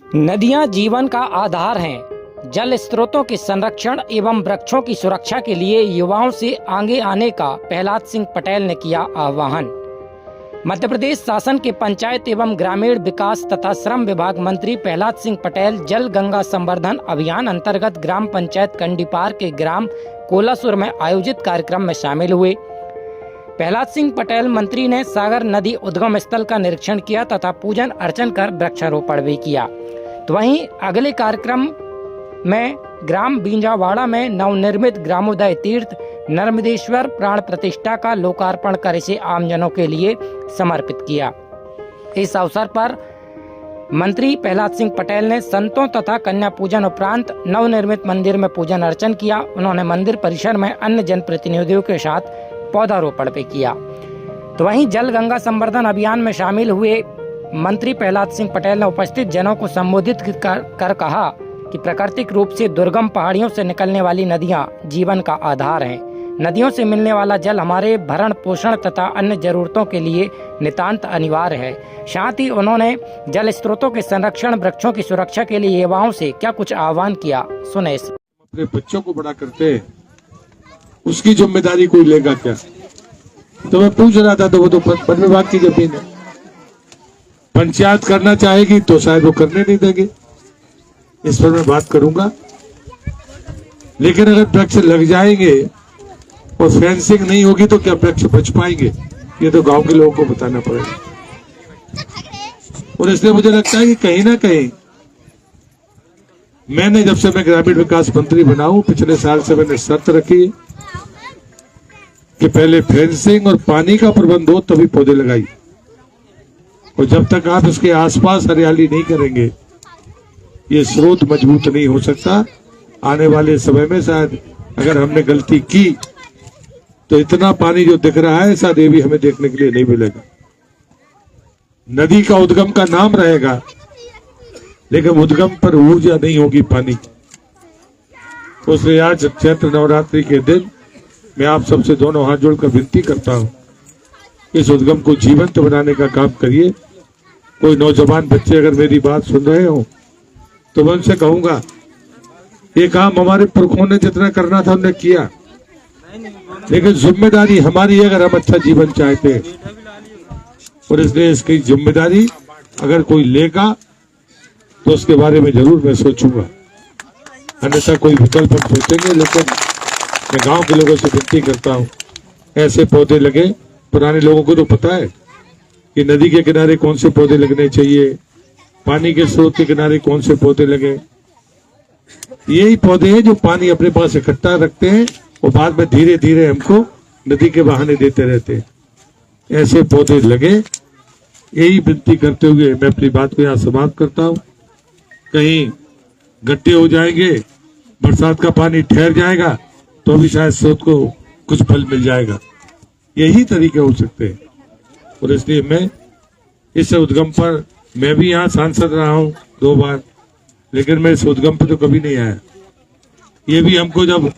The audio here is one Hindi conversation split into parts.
नदियां जीवन का आधार हैं। जल स्रोतों के संरक्षण एवं वृक्षों की सुरक्षा के लिए युवाओं से आगे आने का प्रहलाद सिंह पटेल ने किया आह्वान। मध्य प्रदेश शासन के पंचायत एवं ग्रामीण विकास तथा श्रम विभाग मंत्री प्रहलाद सिंह पटेल जल गंगा संवर्धन अभियान अंतर्गत ग्राम पंचायत कंडीपार के ग्राम कोलासुर में आयोजित कार्यक्रम में शामिल हुए। प्रहलाद सिंह पटेल मंत्री ने सागर नदी उद्गम स्थल का निरीक्षण किया तथा पूजन अर्चन कर वृक्षारोपण भी किया। तो वहीं अगले कार्यक्रम में ग्राम बींजावाड़ा में नवनिर्मित ग्रामोदय तीर्थ नर्मदेश्वर प्राण प्रतिष्ठा का लोकार्पण कर इसे आमजनों के लिए समर्पित किया। इस अवसर पर मंत्री प्रहलाद सिंह पटेल ने संतों तथा कन्या पूजन उपरांत नवनिर्मित मंदिर में पूजन अर्चन किया। उन्होंने मंदिर परिसर में अन्य जनप्रतिनिधियों के साथ पौधारोपण भी किया। तो वहीं जल गंगा संवर्धन अभियान में शामिल हुए मंत्री प्रहलाद सिंह पटेल ने उपस्थित जनों को संबोधित कर कहा कि प्राकृतिक रूप से दुर्गम पहाड़ियों से निकलने वाली नदियां जीवन का आधार हैं। नदियों से मिलने वाला जल हमारे भरण पोषण तथा अन्य जरूरतों के लिए नितांत अनिवार्य है। साथ ही उन्होंने जल स्रोतों के संरक्षण, वृक्षों की सुरक्षा के लिए युवाओं से क्या कुछ आह्वान किया, सुने। अपने बच्चों को बड़ा करते हैं, उसकी जिम्मेदारी कोई लेगा क्या? तो मैं पूछ रहा था, तो वो तो वन विभाग की जमीन है, पंचायत करना चाहेगी तो शायद वो करने नहीं देंगे। इस पर मैं बात करूंगा। लेकिन अगर वृक्ष लग जाएंगे और फेंसिंग नहीं होगी तो क्या वृक्ष बच पाएंगे? ये तो गांव के लोगों को बताना पड़ेगा। और इसलिए मुझे लगता है कि कहीं ना कहीं मैंने, जब से मैं ग्रामीण विकास मंत्री बना हूं, पिछले साल से मैंने शर्त रखी कि पहले फेंसिंग और पानी का प्रबंध हो तभी पौधे लगाइए। और जब तक आप इसके आसपास हरियाली नहीं करेंगे, ये स्रोत मजबूत नहीं हो सकता। आने वाले समय में शायद अगर हमने गलती की तो इतना पानी जो दिख रहा है शायद ये भी हमें देखने के लिए नहीं मिलेगा। नदी का उद्गम का नाम रहेगा, लेकिन उद्गम पर ऊर्जा नहीं होगी पानी। उसलिए आज चैत्र नवरात्रि के दिन मैं आप सबसे दोनों हाथ जोड़कर विनती करता हूं, इस उद्गम को जीवंत बनाने का काम करिए। कोई नौजवान बच्चे अगर मेरी बात सुन रहे हो तो मैं उनसे कहूंगा, ये काम हमारे पुरखों ने जितना करना था उन्होंने किया, लेकिन जिम्मेदारी हमारी है अगर हम अच्छा जीवन चाहते हैं। और इसलिए इसकी जिम्मेदारी अगर कोई लेगा तो उसके बारे में जरूर मैं सोचूंगा, अन्यथा कोई विकल्प हम सोचेंगे। लेकिन मैं गांव के लोगों से विनती करता हूं, ऐसे पौधे लगे। पुराने लोगों को तो पता है कि नदी के किनारे कौन से पौधे लगने चाहिए, पानी के स्रोत के किनारे कौन से पौधे लगे। यही पौधे हैं जो पानी अपने पास इकट्ठा रखते हैं और बाद में धीरे धीरे हमको नदी के बहाने देते रहते हैं। ऐसे पौधे लगे, यही विनती करते हुए मैं अपनी बात को यहाँ समाप्त करता हूँ। कहीं गड्ढे हो जाएंगे, बरसात का पानी ठहर जाएगा तो भी शायद स्रोत को कुछ फल मिल जाएगा। यही तरीके हो सकते हैं। और इसलिए मैं इस उद्गम पर, मैं भी यहाँ सांसद रहा हूँ 2 बार, लेकिन मैं इस उद्गम पर तो कभी नहीं आया। ये भी हमको जब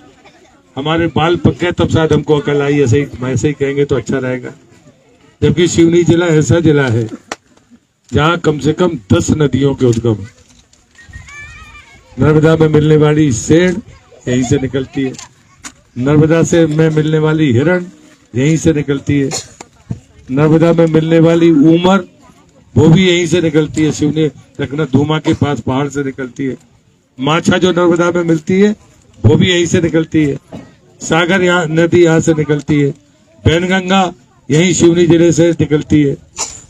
हमारे बाल पक गए तब शायद हमको अकल आई। ऐसे ही कहेंगे तो अच्छा रहेगा। जबकि सिवनी जिला ऐसा जिला है जहाँ कम से कम 10 नदियों के उद्गम। नर्मदा में मिलने वाली सेड़ यहीं से निकलती है, नर्मदा से में मिलने वाली हिरण यहीं से निकलती है, नर्मदा में मिलने वाली उमर वो भी यहीं से निकलती है, सिवनी लखनऊ धूमा के पास पहाड़ से निकलती है। माछा जो नर्मदा में मिलती है वो भी यहीं से निकलती है। सागर नदी यहाँ से निकलती है। पैनगंगा यहीं सिवनी जिले से निकलती है।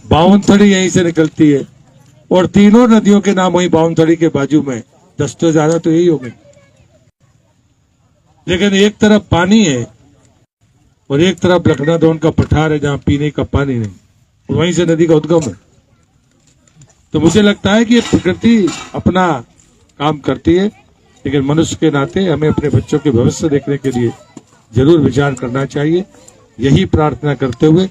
बावनथड़ी यहीं से निकलती है। और तीनों नदियों के नाम वही बावनथड़ी के बाजू में, 10 तो ज्यादा तो यही हो गए। लेकिन एक तरफ पानी है और एक तरफ लखनऊ का पठार है जहाँ पीने का पानी नहीं, वहीं से नदी का उद्गम है। तो मुझे लगता है कि ये प्रकृति अपना काम करती है, लेकिन मनुष्य के नाते हमें अपने बच्चों के भविष्य देखने के लिए जरूर विचार करना चाहिए। यही प्रार्थना करते हुए